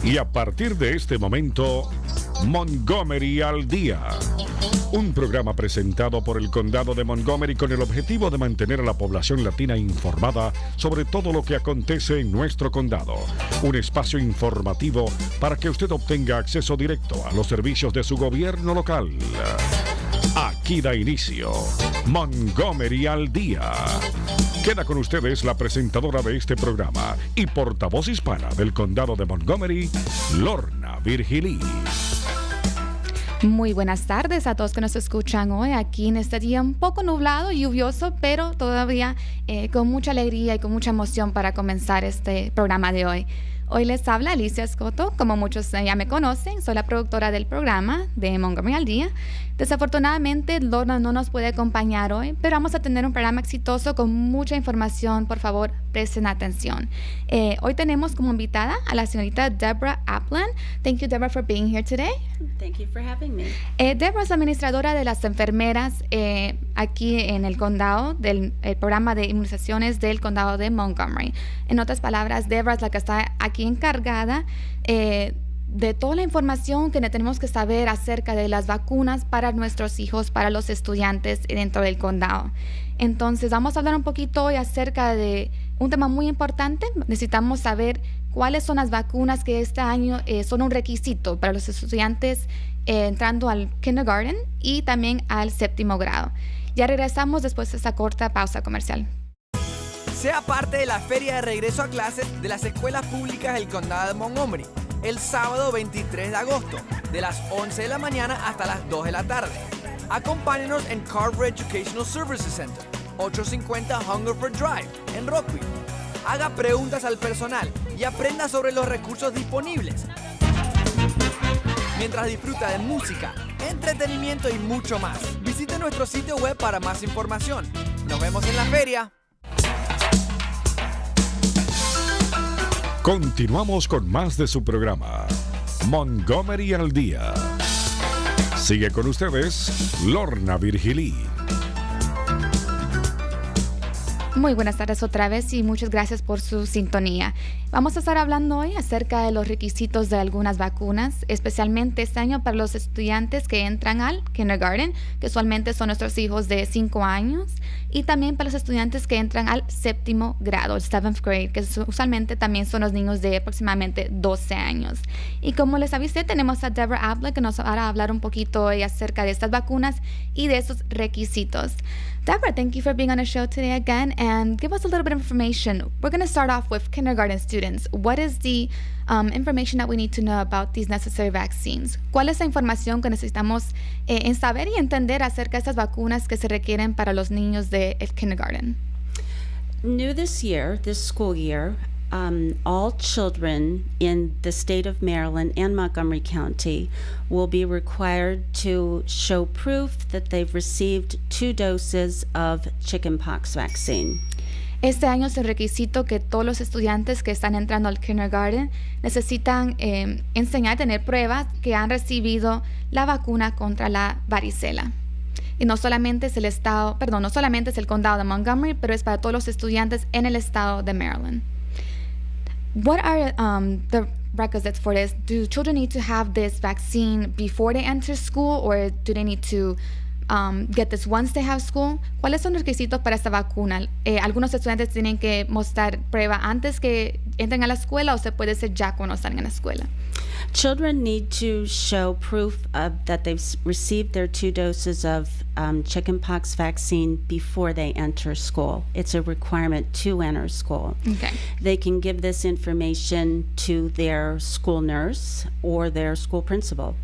Y a partir de este momento, Montgomery al Día. Un programa presentado por el Condado de Montgomery con el objetivo de mantener a la población latina informada sobre todo lo que acontece en nuestro condado. Un espacio informativo para que usted obtenga acceso directo a los servicios de su gobierno local. Aquí da inicio Montgomery al Día. Queda con ustedes la presentadora de este programa y portavoz hispana del Condado de Montgomery, Lorna Virgilí. Muy buenas tardes a todos que nos escuchan hoy aquí en este día un poco nublado, lluvioso, pero todavía con mucha alegría y con mucha emoción para comenzar este programa de hoy. Hoy les habla Alicia Escoto, como muchos ya me conocen, soy la productora del programa de Montgomery al Día. Desafortunadamente, Lorna no nos puede acompañar hoy, pero vamos a tener un programa exitoso con mucha información. Por favor, presten atención. Hoy tenemos como invitada a la señorita Deborah Aplan. Thank you, Deborah, for being here today. Thank you for having me. Deborah es la administradora de las enfermeras aquí en el condado, del programa de inmunizaciones del condado de Montgomery. En otras palabras, Deborah es la que está aquí encargada de toda la información que tenemos que saber acerca de las vacunas para nuestros hijos, para los estudiantes dentro del condado. Entonces, vamos a hablar un poquito hoy acerca de un tema muy importante. Necesitamos saber cuáles son las vacunas que este año son un requisito para los estudiantes entrando al kindergarten y también al 7º grado. Ya regresamos después de esta corta pausa comercial. Sea parte de la feria de regreso a clases de las escuelas públicas del condado de Montgomery el sábado 23 de agosto, de las 11 de la mañana hasta las 2 de la tarde. Acompáñenos en Carver Educational Services Center, 850 Hungerford Drive, en Rockville. Haga preguntas al personal y aprenda sobre los recursos disponibles, mientras disfruta de música, entretenimiento y mucho más. Visite nuestro sitio web para más información. Nos vemos en la feria. Continuamos con más de su programa, Montgomery al Día. Sigue con ustedes, Lorna Virgilí. Muy buenas tardes otra vez y muchas gracias por su sintonía. Vamos a estar hablando hoy acerca de los requisitos de algunas vacunas, especialmente este año para los estudiantes que entran al kindergarten, que usualmente son nuestros hijos de 5 años, y también para los estudiantes que entran al 7º grado, el 7th grade, que usualmente también son los niños de aproximadamente 12 años. Y como les avisé, tenemos a Deborah Aplan que nos va a hablar un poquito hoy acerca de estas vacunas y de esos requisitos. Deborah, thank you for being on the show today again, and give us a little bit of information. We're going to start off with kindergarten students. What is the information that we need to know about these necessary vaccines? ¿Cuál es la información que necesitamos en saber y entender acerca de estas vacunas que se requieren para los niños del kindergarten? New this year, this school year, all children in the state of Maryland and Montgomery County will be required to show proof that they've received 2 doses of chickenpox vaccine. Este año es el requisito que todos los estudiantes que están entrando al kindergarten necesitan enseñar, tener pruebas que han recibido la vacuna contra la varicela. Y no solamente es no solamente es el condado de Montgomery, pero es para todos los estudiantes en el estado de Maryland. What are the requisites for this? Do children need to have this vaccine before they enter school, or do they need to get this once they have school? ¿Cuáles son los requisitos para esta vacuna? ¿Algunos estudiantes tienen que mostrar prueba antes que entren a la escuela o se puede hacer ya cuando están en la escuela? Children need to show proof that they've received their 2 doses of chickenpox vaccine before they enter school. It's a requirement to enter school. Okay. They can give this information to their school nurse or their school principal.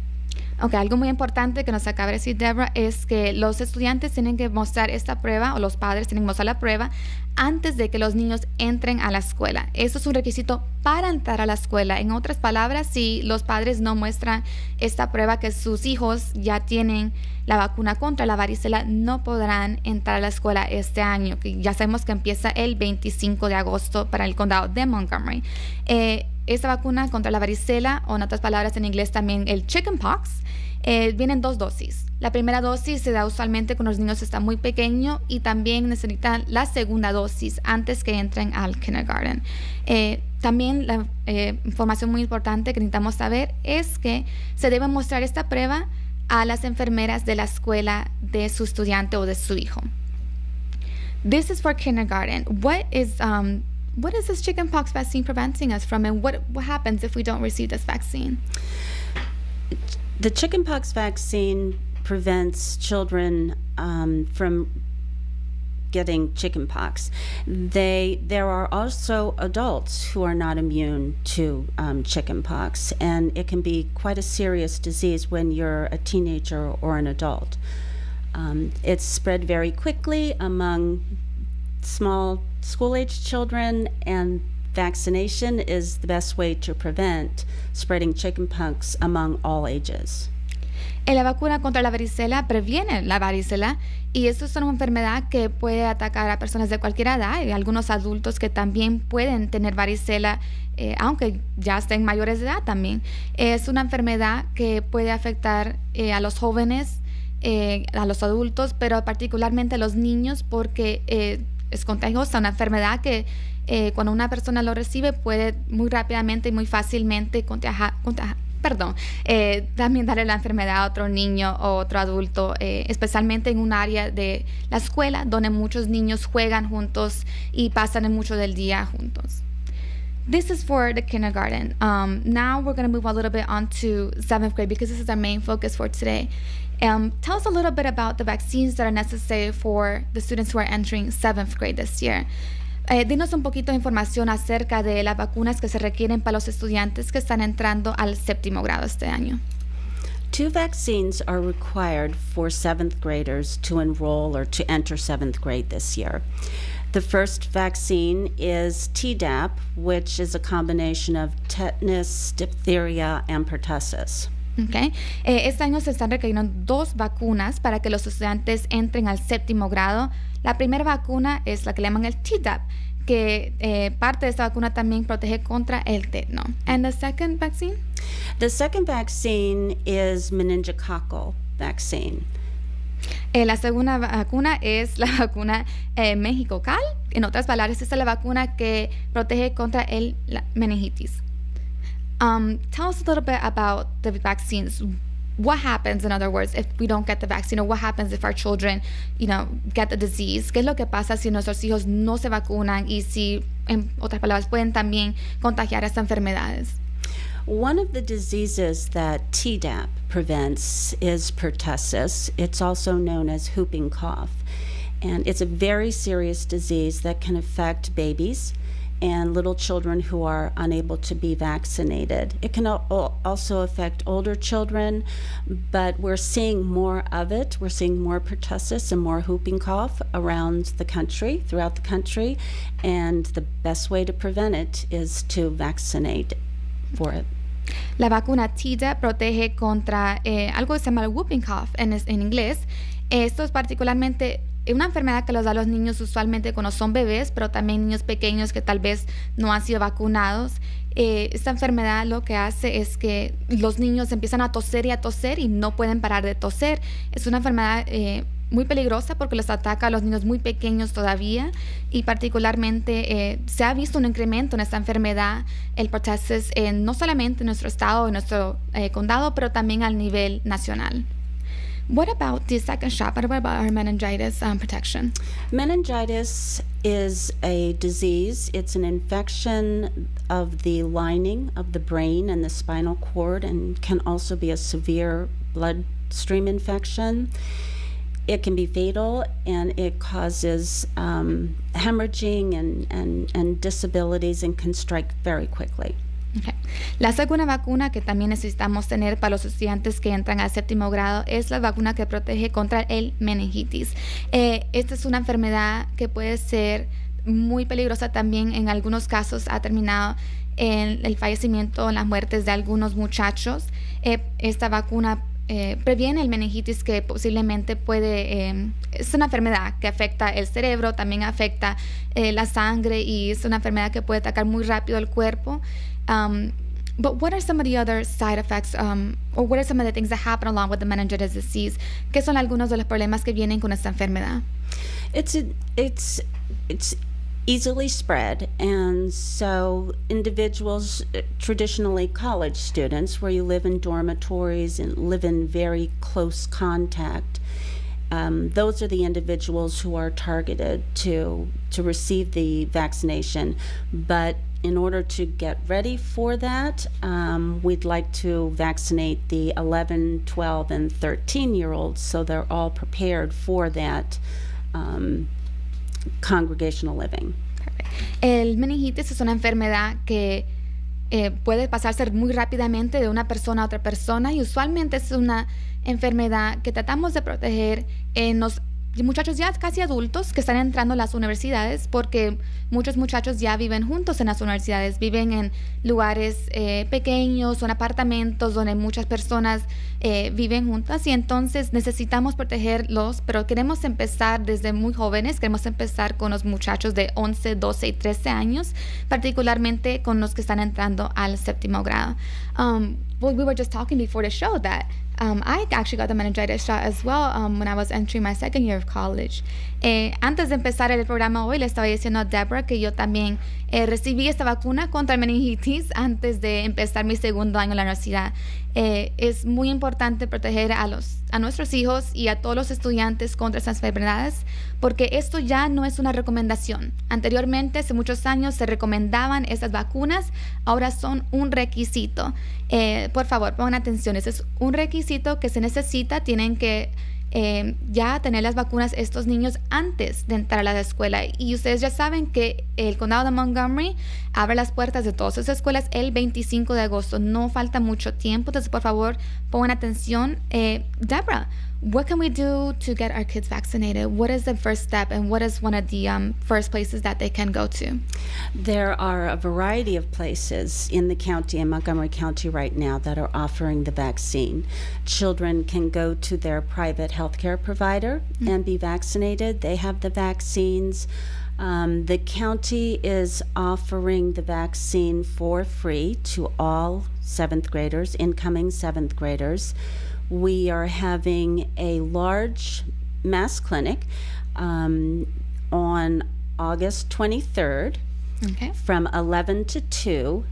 Ok, algo muy importante que nos acaba de decir Deborah es que los estudiantes tienen que mostrar esta prueba, o los padres tienen que mostrar la prueba antes de que los niños entren a la escuela. Eso es un requisito para entrar a la escuela. En otras palabras, si los padres no muestran esta prueba que sus hijos ya tienen la vacuna contra la varicela, no podrán entrar a la escuela este año, que ya sabemos que empieza el 25 de agosto para el condado de Montgomery. Esta vacuna contra la varicela, o en otras palabras en inglés también el chickenpox, vienen 2 dosis. La primera dosis se da usualmente cuando los niños están muy pequeños y también necesitan la segunda dosis antes que entren al kindergarten. También la información muy importante que necesitamos saber es que se debe mostrar esta prueba a las enfermeras de la escuela de su estudiante o de su hijo. This is for kindergarten. What is this chickenpox vaccine preventing us from, and what happens if we don't receive this vaccine? The chickenpox vaccine prevents children from getting chickenpox. There are also adults who are not immune to chickenpox, and it can be quite a serious disease when you're a teenager or an adult. It's spread very quickly among small school-aged children, and vaccination is the best way to prevent spreading chickenpox among all ages. La vacuna contra la varicela previene la varicela y esto es una enfermedad que puede atacar a personas de cualquier edad y algunos adultos que también pueden tener varicela, aunque ya estén mayores de edad también. Es una enfermedad que puede afectar a los jóvenes, a los adultos, pero particularmente a los niños porque es contagiosa, una enfermedad que cuando una persona lo recibe puede muy rápidamente y muy fácilmente también darle la enfermedad a otro niño o otro adulto, especialmente en un área de la escuela donde muchos niños juegan juntos y pasan mucho del día juntos. This is for the kindergarten. Now we're going to move a little bit on to 7th grade because this is our main focus for today. Tell us a little bit about the vaccines that are necessary for the students who are entering 7th grade this year. Dinos un poquito de información acerca de las vacunas que se requieren para los estudiantes que están entrando al 7º grado este año. 2 vaccines are required for 7th graders to enroll or to enter 7th grade this year. The first vaccine is Tdap, which is a combination of tetanus, diphtheria, and pertussis. Okay. Este año se están requiriendo 2 vacunas para que los estudiantes entren al 7º grado. La primera vacuna es la que le llaman el Tdap, que parte de esta vacuna también protege contra el tétano. And the second vaccine? The second vaccine is meningococcal vaccine. La segunda vacuna es la vacuna meningococal. En otras palabras, esta es la vacuna que protege contra la meningitis. Tell us a little bit about the vaccines. What happens, in other words, if we don't get the vaccine, or what happens if our children, get the disease? ¿Qué es lo que pasa si nuestros hijos no se vacunan y si, en otras palabras, pueden también contagiar estas enfermedades? One of the diseases that Tdap prevents is pertussis. It's also known as whooping cough. And it's a very serious disease that can affect babies and little children who are unable to be vaccinated. It can also affect older children, but we're seeing more of it. We're seeing more pertussis and more whooping cough around the country, throughout the country, and the best way to prevent it is to vaccinate for it. La vacuna Tdap protege contra algo que se llama el whooping cough en inglés. Esto es particularmente una enfermedad que los da a los niños usualmente cuando son bebés, pero también niños pequeños que tal vez no han sido vacunados. Esta enfermedad lo que hace es que los niños empiezan a toser y no pueden parar de toser. Es una enfermedad muy peligrosa porque los ataca a los niños muy pequeños todavía y particularmente se ha visto un incremento en esta enfermedad, el pertussis, no solamente en nuestro estado, en nuestro condado, pero también al nivel nacional. What about the second shot? What about our meningitis protection? Meningitis is a disease. It's an infection of the lining of the brain and the spinal cord and can also be a severe bloodstream infection. It can be fatal and it causes hemorrhaging and disabilities and can strike very quickly. Okay. La segunda vacuna que también necesitamos tener para los estudiantes que entran al 7º grado es la vacuna que protege contra el meningitis. Esta es una enfermedad que puede ser muy peligrosa también. En algunos casos ha terminado en el fallecimiento, en las muertes de algunos muchachos. Esta vacuna previene el meningitis que posiblemente es una enfermedad que afecta el cerebro, también afecta la sangre y es una enfermedad que puede atacar muy rápido el cuerpo. But what are some of the other side effects, or what are some of the things that happen along with the meningitis disease? ¿Qué son algunos de los problemas que vienen con esta enfermedad? It's easily spread, and so individuals, traditionally college students, where you live in dormitories and live in very close contact, those are the individuals who are targeted to receive the vaccination. But in order to get ready for that, we'd like to vaccinate the 11, 12, and 13-year-olds so they're all prepared for that congregational living. El meningitis es una enfermedad que puede pasarse muy rápidamente de una persona a otra persona y usualmente es una enfermedad que tratamos de proteger en los muchachos ya casi adultos que están entrando a las universidades, porque muchos muchachos ya viven juntos en las universidades, viven en lugares pequeños o en apartamentos donde muchas personas viven juntas, y entonces necesitamos protegerlos, pero queremos empezar desde muy jóvenes. Queremos empezar con los muchachos de 11, 12 y 13 años, particularmente con los que están entrando al séptimo grado. Well, we were just talking before the show that I actually got the meningitis shot as well when I was entering my second year of college. Antes de empezar el programa hoy, le estaba diciendo a Deborah que yo también recibí esta vacuna contra meningitis antes de empezar mi segundo año en la universidad. Es muy importante proteger a nuestros hijos y a todos los estudiantes contra estas enfermedades, porque esto ya no es una recomendación. Anteriormente, hace muchos años, se recomendaban estas vacunas, ahora son un requisito. Por favor, pongan atención, ese es un requisito que se necesita. Tienen que ya tener las vacunas estos niños antes de entrar a la escuela. Y ustedes ya saben que el condado de Montgomery abre las puertas de todas esas escuelas el 25 de agosto. No falta mucho tiempo, entonces por favor pongan atención. Deborah, what can we do to get our kids vaccinated? What is the first step, and what is one of the first places that they can go to? There are a variety of places in the county, in Montgomery County right now, that are offering the vaccine. Children can go to their private healthcare provider and be vaccinated. They have the vaccines. The county is offering the vaccine for free to all 7th graders, incoming 7th graders. We are having a large mass clinic on August 23rd from 11 to 2.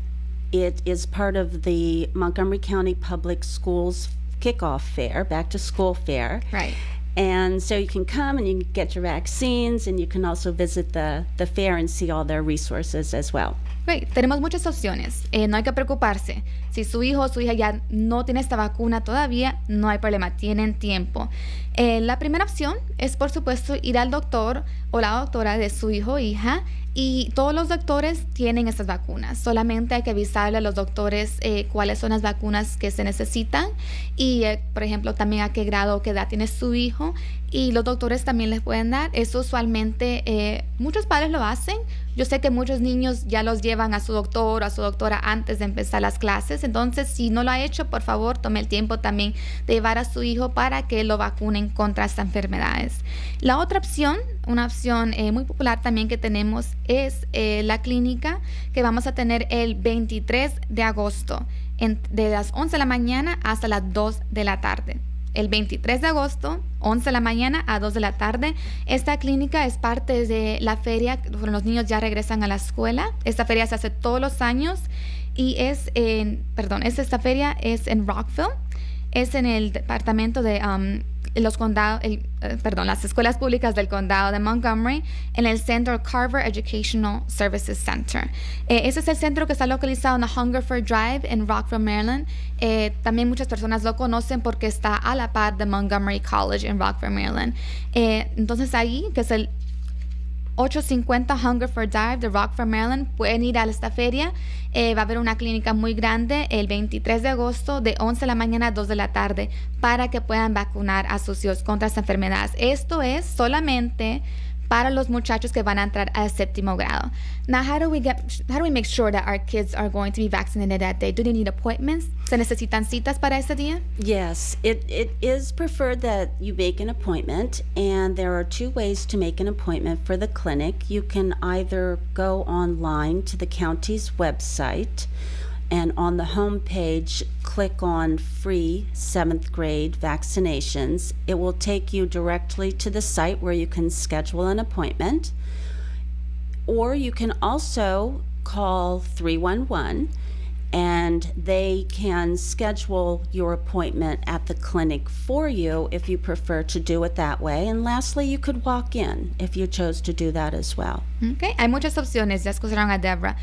It is part of the Montgomery County Public Schools kickoff fair, back to school fair. Right. And so you can come and you can get your vaccines, and you can also visit the fair and see all their resources as well. Great. Tenemos muchas opciones. No hay que preocuparse. Si su hijo o su hija ya no tiene esta vacuna todavía, no hay problema. Tienen tiempo. La primera opción es, por supuesto, ir al doctor o la doctora de su hijo o hija. Y todos los doctores tienen estas vacunas. Solamente hay que avisarle a los doctores cuáles son las vacunas que se necesitan. Y, por ejemplo, también a qué grado o qué edad tiene su hijo. Y los doctores también les pueden dar. Eso usualmente muchos padres lo hacen. Yo sé que muchos niños ya los llevan a su doctor o a su doctora antes de empezar las clases. Entonces, si no lo ha hecho, por favor, tome el tiempo también de llevar a su hijo para que lo vacunen contra estas enfermedades. La otra opción, una opción muy popular también que tenemos, es la clínica que vamos a tener el 23 de agosto, de las 11 de la mañana hasta las 2 de la tarde. El 23 de agosto, 11 de la mañana a 2 de la tarde. Esta clínica es parte de la feria cuando los niños ya regresan a la escuela. Esta feria se hace todos los años y esta feria es en Rockville. Es en el departamento de las escuelas públicas del condado de Montgomery, en el centro Carver Educational Services Center. Ese es el centro que está localizado en la Hungerford Drive en Rockville, Maryland. También muchas personas lo conocen porque está a la par de Montgomery College en Rockville, Maryland. Entonces ahí, que es el 850 Hungerford Drive de Rockford, Maryland, pueden ir a esta feria. Va a haber una clínica muy grande el 23 de agosto de 11 de la mañana a 2 de la tarde para que puedan vacunar a sus hijos contra estas enfermedades. Esto es solamente para los muchachos que van a entrar al séptimo grado. Now, how do we make sure that our kids are going to be vaccinated that day? Do they need appointments? ¿Se necesitan citas para ese día? Yes, it is preferred that you make an appointment, and there are two ways to make an appointment for the clinic. You can either go online to the county's website And on the home page, click on free 7th grade vaccinations. It will take you directly to the site where you can schedule an appointment. Or you can also call 311 and they can schedule your appointment at the clinic for you if you prefer to do it that way. And lastly, you could walk in if you chose to do that as well. Okay. Hay muchas opciones, ya escucharon a Deborah.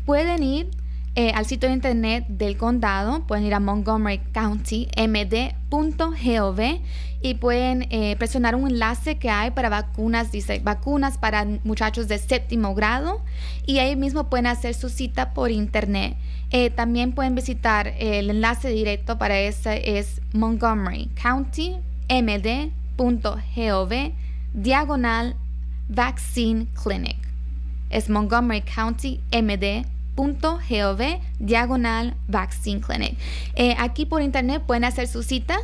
Pueden ir al sitio de internet del condado, pueden ir a Montgomery County, md.gov, y pueden presionar un enlace que hay para vacunas, dice vacunas para muchachos de 7º grado, y ahí mismo pueden hacer su cita por internet. También pueden visitar el enlace directo para ese, es Montgomery County, md.gov, /Vaccine Clinic. Es Montgomery County, md.gov, /Vaccine Clinic. Aquí por internet pueden hacer su cita.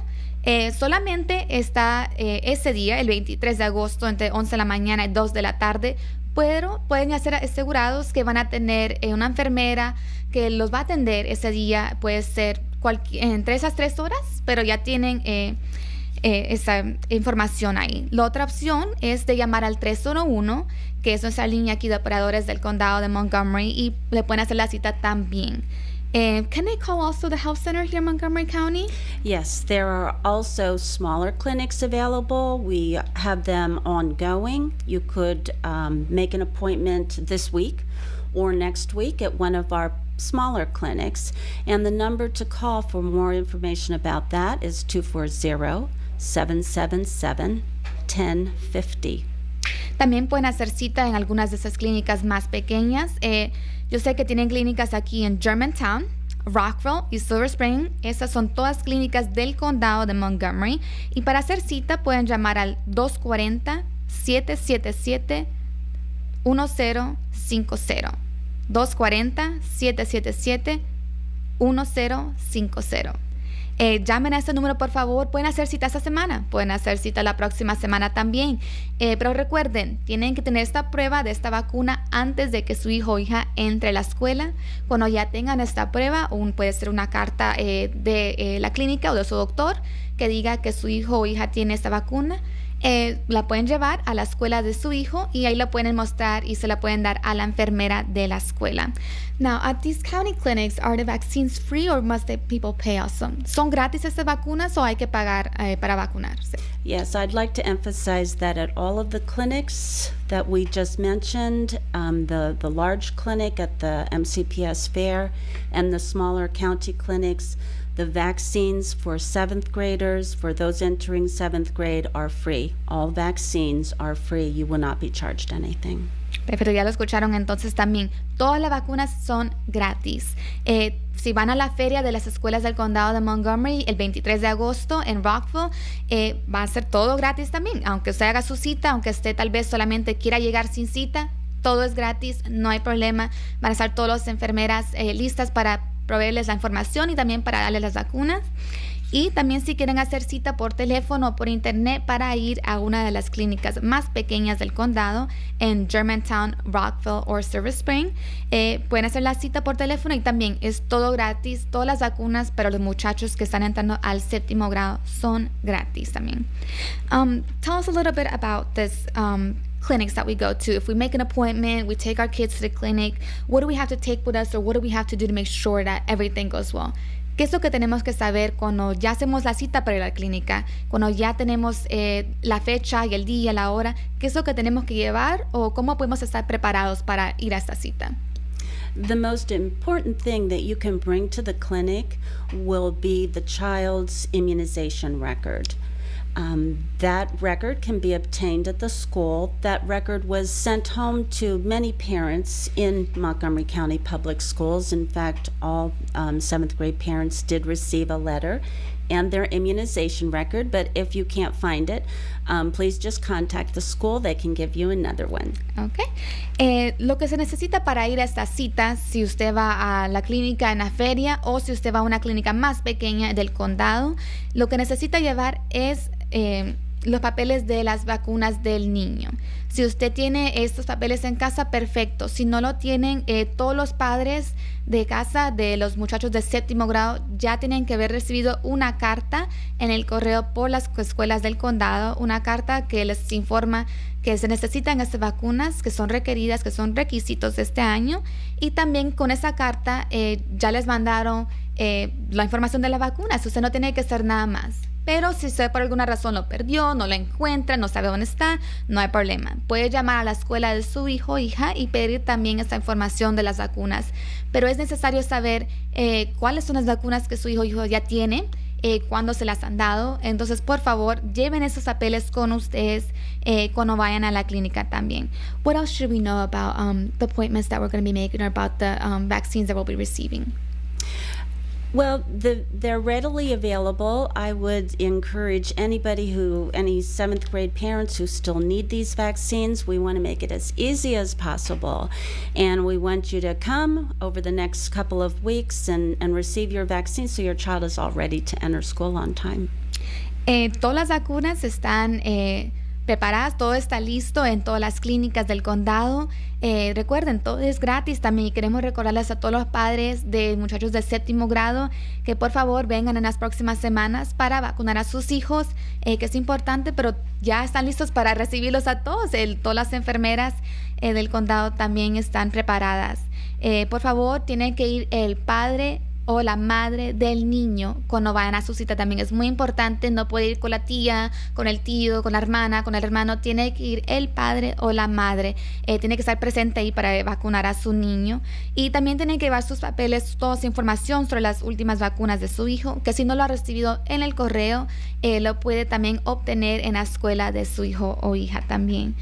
Solamente está ese día, el 23 de agosto, entre 11 de la mañana y 2 de la tarde, pero pueden estar asegurados que van a tener una enfermera que los va a atender ese día. Puede ser entre esas 3 horas, pero ya tienen esa información ahí. La otra opción es de llamar al 301, que es nuestra línea aquí de operadores del condado de Montgomery, y le pueden hacer la cita también. Can they call also the health center here in Montgomery County? Yes, there are also smaller clinics available. We have them ongoing. You could make an appointment this week or next week at one of our smaller clinics. And the number to call for more information about that is 240-777-1050. También pueden hacer cita en algunas de esas clínicas más pequeñas. Yo sé que tienen clínicas aquí en Germantown, Rockville y Silver Spring. Esas son todas clínicas del condado de Montgomery. Y para hacer cita pueden llamar al 240-777-1050. 240-777-1050. Llamen a este número, por favor. Pueden hacer cita esta semana, pueden hacer cita la próxima semana también. Pero recuerden, tienen que tener esta prueba de esta vacuna antes de que su hijo o hija entre a la escuela. Cuando ya tengan esta prueba, puede ser una carta de la clínica o de su doctor que diga que su hijo o hija tiene esta vacuna. La pueden llevar a la escuela de su hijo y ahí la pueden mostrar y se la pueden dar a la enfermera de la escuela. Now, at these county clinics, are the vaccines free or must the people pay also? ¿Son gratis estas vacunas o hay que pagar para vacunarse? Yes, I'd like to emphasize that at all of the clinics that we just mentioned, the large clinic at the MCPS fair and the smaller county clinics, the vaccines for 7th graders, for those entering 7th grade, are free. All vaccines are free. You will not be charged anything. Pero ya lo escucharon entonces también. Todas las vacunas son gratis. Si van a la feria de las escuelas del condado de Montgomery el 23 de agosto en Rockville, va a ser todo gratis también. Aunque usted haga su cita, aunque usted tal vez solamente quiera llegar sin cita, todo es gratis, no hay problema. Van a estar todas las enfermeras listas para proveerles la información y también para darles las vacunas. Y también si quieren hacer cita por teléfono o por internet para ir a una de las clínicas más pequeñas del condado en Germantown, Rockville o Silver Spring, pueden hacer la cita por teléfono y también es todo gratis. Todas las vacunas para los muchachos que están entrando al 7º grado son gratis también. Tell us a little bit about this clinics that we go to. If we make an appointment, we take our kids to the clinic, what do we have to take with us or what do we have to do to make sure that everything goes well? ¿Qué es lo que tenemos que saber cuando ya hacemos la cita para ir a la clínica? Cuando ya tenemos la fecha y el día, la hora, ¿qué es lo que tenemos que llevar o cómo podemos estar preparados para ir a esta cita? The most important thing that you can bring to the clinic will be the child's immunization record. That record can be obtained at the school. That record was sent home to many parents in Montgomery County Public Schools. In fact, all 7th grade parents did receive a letter and their immunization record, but if you can't find it, please just contact the school. They can give you another one. Okay. Lo que se necesita para ir a esta cita, si usted va a la clínica en la feria o si usted va a una clínica más pequeña del condado, lo que necesita llevar es los papeles de las vacunas del niño. Si usted tiene estos papeles en casa, perfecto. Si no lo tienen, todos los padres de casa de los muchachos de 7º grado ya tienen que haber recibido una carta en el correo por las escuelas del condado, una carta que les informa que se necesitan estas vacunas, que son requeridas, que son requisitos de este año, y también con esa carta ya les mandaron la información de las vacunas. Usted no tiene que hacer nada más. Pero si usted por alguna razón lo perdió, no lo encuentra, no sabe dónde está, no hay problema. Puede llamar a la escuela de su hijo o hija y pedir también esta información de las vacunas. Pero es necesario saber cuáles son las vacunas que su hijo o hijo ya tiene, cuándo se las han dado. Entonces, por favor, lleven esos papeles con ustedes cuando vayan a la clínica también. What else should we know about the appointments that we're going to be making or about the vaccines that we'll be receiving? Well, they're readily available. I would encourage any 7th grade parents who still need these vaccines, we want to make it as easy as possible. And we want you to come over the next couple of weeks and receive your vaccine so your child is all ready to enter school on time. Todas las vacunas están preparadas, todo está listo en todas las clínicas del condado. Recuerden, todo es gratis también, y queremos recordarles a todos los padres de muchachos de 7º grado que por favor vengan en las próximas semanas para vacunar a sus hijos, que es importante, pero ya están listos para recibirlos a todos. Todas las enfermeras del condado también están preparadas. Por favor, tiene que ir el padre o la madre del niño cuando vayan a su cita. También es muy importante, no puede ir con la tía, con el tío, con la hermana, con el hermano. Tiene que ir el padre o la madre. Tiene que estar presente ahí para vacunar a su niño. Y también tiene que llevar sus papeles, toda su información sobre las últimas vacunas de su hijo, que si no lo ha recibido en el correo, lo puede también obtener en la escuela de su hijo o hija también.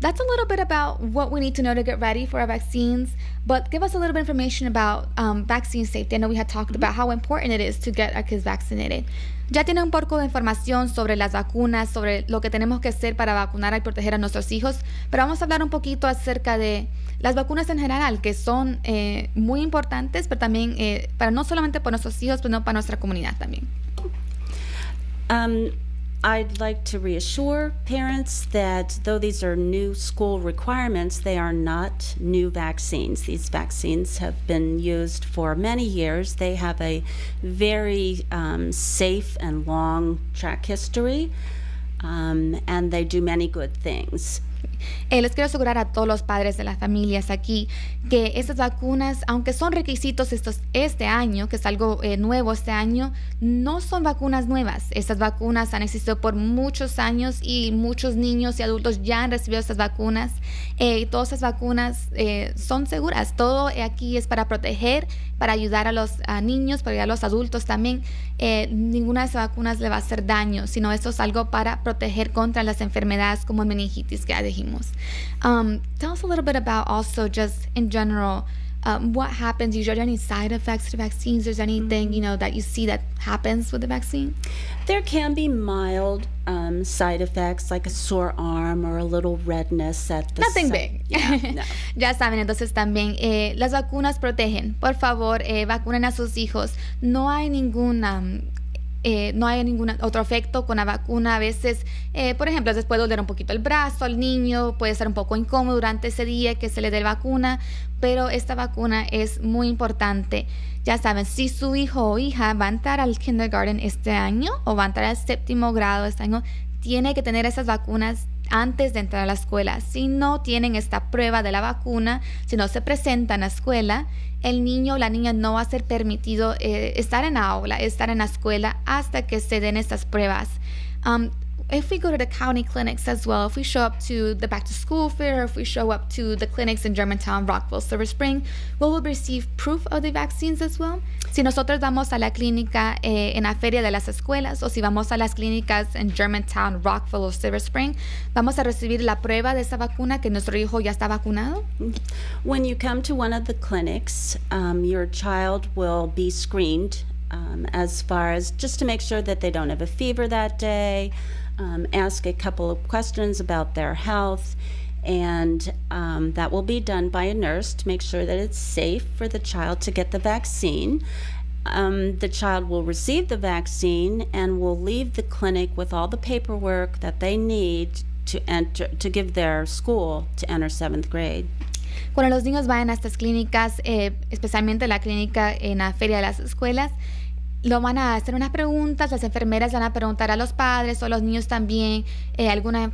That's a little bit about what we need to know to get ready for our vaccines, but give us a little bit of information about vaccine safety. I know we had talked about how important it is to get our kids vaccinated. Ya tiene un poco de información sobre las vacunas, sobre lo que tenemos que hacer para vacunar y proteger a nuestros hijos, pero vamos a hablar un poquito acerca de las vacunas en general, que son muy importantes, pero también para no solamente para nuestros hijos, sino para nuestra comunidad también. I'd like to reassure parents that though these are new school requirements, they are not new vaccines. These vaccines have been used for many years. They have a very safe and long track history, and they do many good things. Les quiero asegurar a todos los padres de las familias aquí que estas vacunas, aunque son requisitos este año, que es algo nuevo este año, no son vacunas nuevas. Estas vacunas han existido por muchos años y muchos niños y adultos ya han recibido estas vacunas. Todas esas vacunas son seguras. Todo aquí es para proteger, para ayudar a los niños, para ayudar a los adultos también. Ninguna de esas vacunas le va a hacer daño, sino esto es algo para proteger contra las enfermedades como meningitis que ya dijimos. Tell us a little bit about also just in general what happens. Usually, are there any side effects to vaccines? Is there anything that you see that happens with the vaccine? There can be mild side effects like a sore arm or a little redness at the Nothing site. big. Yeah, no. Ya saben, entonces también las vacunas protegen. Por favor, vacunen a sus hijos. No hay ningún otro efecto con la vacuna. A veces, por ejemplo, les puede doler un poquito el brazo al niño, puede estar un poco incómodo durante ese día que se le dé la vacuna, pero esta vacuna es muy importante. Ya saben, si su hijo o hija va a entrar al kindergarten este año o va a entrar al 7º grado este año, tiene que tener esas vacunas antes de entrar a la escuela. Si no tienen esta prueba de la vacuna, si no se presentan a la escuela, el niño o la niña no va a ser permitido estar en la aula, estar en la escuela hasta que se den estas pruebas. If we go to the county clinics as well, if we show up to the back to school fair, or if we show up to the clinics in Germantown, Rockville, Silver Spring, we will receive proof of the vaccines as well. Si nosotros vamos a la clínica en la feria de las escuelas, o si vamos a las clínicas en Germantown, Rockville o Silver Spring, vamos a recibir la prueba de esa vacuna que nuestro hijo ya está vacunado. When you come to one of the clinics, your child will be screened as far as just to make sure that they don't have a fever that day. Ask a couple of questions about their health, and that will be done by a nurse to make sure that it's safe for the child to get the vaccine. the child will receive the vaccine and will leave the clinic with all the paperwork that they need to give their school to enter 7th grade. Cuando los niños vayan a estas clínicas, especialmente la clínica en la feria de las escuelas, lo van a hacer unas preguntas, las enfermeras van a preguntar a los padres o a los niños también alguna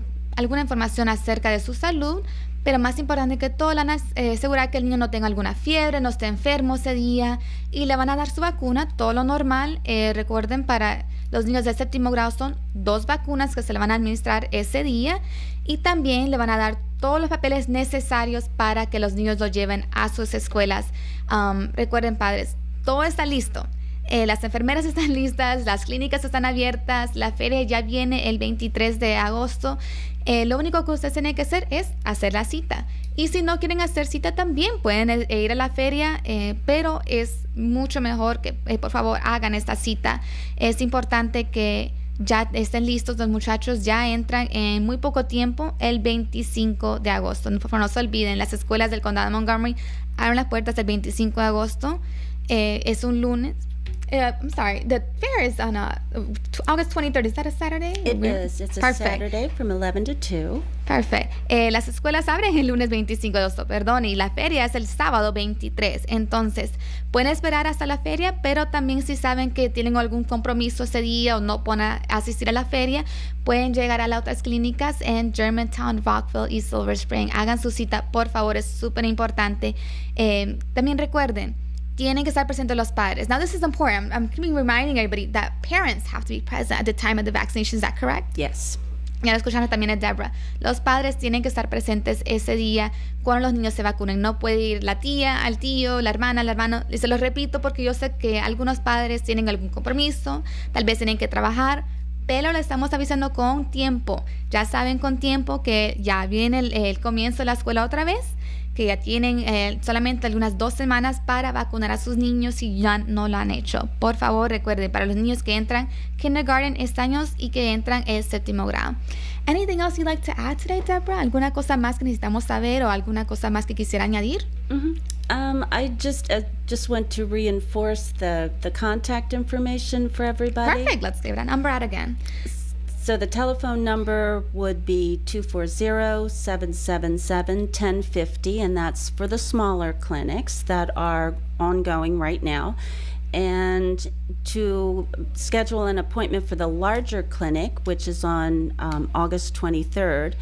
información acerca de su salud, pero más importante que todo, le van a asegurar que el niño no tenga alguna fiebre, no esté enfermo ese día, y le van a dar su vacuna, todo lo normal. Recuerden, para los niños de 7º grado son 2 vacunas que se le van a administrar ese día, y también le van a dar todos los papeles necesarios para que los niños lo lleven a sus escuelas. Recuerden, padres, todo está listo. Las enfermeras están listas, las clínicas están abiertas, la feria ya viene el 23 de agosto. Lo único que ustedes tienen que hacer es hacer la cita. Y si no quieren hacer cita también pueden ir a la feria, pero es mucho mejor que por favor hagan esta cita. Es importante que ya estén listos, los muchachos ya entran en muy poco tiempo, el 25 de agosto. Por favor, no se olviden, las escuelas del condado de Montgomery abren las puertas el 25 de agosto. Es un lunes. I'm sorry, the fair is on August 23rd. Is that a Saturday? It is. It's a Perfect. Saturday from 11 to 2. Perfecto. Las escuelas abren el lunes 25 de agosto, perdón, y la feria es el sábado 23. Entonces, pueden esperar hasta la feria, pero también si saben que tienen algún compromiso ese día o no pueden asistir a la feria, pueden llegar a las otras clínicas en Germantown, Rockville y Silver Spring. Hagan su cita, por favor, es súper importante. También recuerden, tienen que estar presentes los padres. Now, this is important. I'm reminding everybody that parents have to be present at the time of the vaccination. Is that correct? Yes. Ya lo escucharon también a Deborah. Los padres tienen que estar presentes ese día cuando los niños se vacunen. No puede ir la tía, al tío, la hermana, el hermano. Y se los repito porque yo sé que algunos padres tienen algún compromiso, tal vez tienen que trabajar, pero le estamos avisando con tiempo. Ya saben con tiempo que ya viene el comienzo de la escuela otra vez, que ya tienen solamente algunas 2 semanas para vacunar a sus niños si ya no lo han hecho. Por favor, recuerden, para los niños que entran kindergarten este año y que entran el 7º grado. Anything else you'd like to add today, Deborah? ¿Alguna cosa más que necesitamos saber o alguna cosa más que quisiera añadir? I just want to reinforce the contact information for everybody. Perfect. Let's give that number out again. So the telephone number would be 240-777-1050, and that's for the smaller clinics that are ongoing right now. And to schedule an appointment for the larger clinic, which is on August 23rd,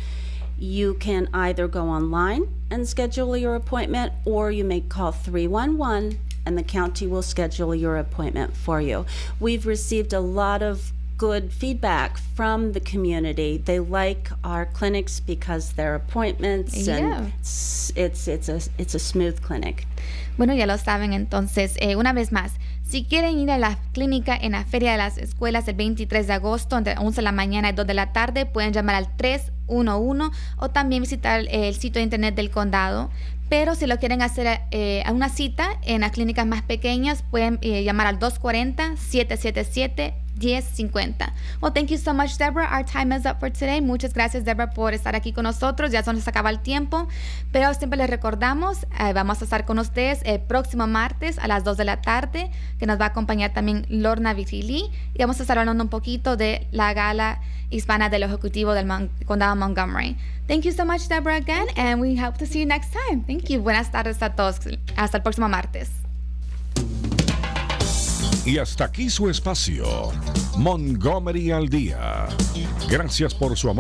you can either go online and schedule your appointment, or you may call 311 and the county will schedule your appointment for you. We've received a lot of good feedback from the community. They like our clinics because they're appointments, and it's a smooth clinic. Bueno, ya lo saben, entonces, una vez más, si quieren ir a la clínica en la Feria de las Escuelas el 23 de agosto, entre 11 de la mañana y 2 de la tarde, pueden llamar al 311 o también visitar el sitio de internet del condado. Pero si lo quieren hacer a una cita en las clínicas más pequeñas, pueden llamar al 240-777-1050. Well, thank you so much, Deborah. Our time is up for today. Muchas gracias, Deborah, por estar aquí con nosotros. Ya se nos acaba el tiempo, pero siempre les recordamos, vamos a estar con ustedes el próximo martes a las 2 de la tarde, que nos va a acompañar también Lorna Vitili, y vamos a estar hablando un poquito de la gala hispana del Ejecutivo del Condado de Montgomery. Thank you so much, Deborah, again, and we hope to see you next time. Thank you. Buenas tardes a todos. Hasta el próximo martes. Y hasta aquí su espacio, Montgomery al Día. Gracias por su amor.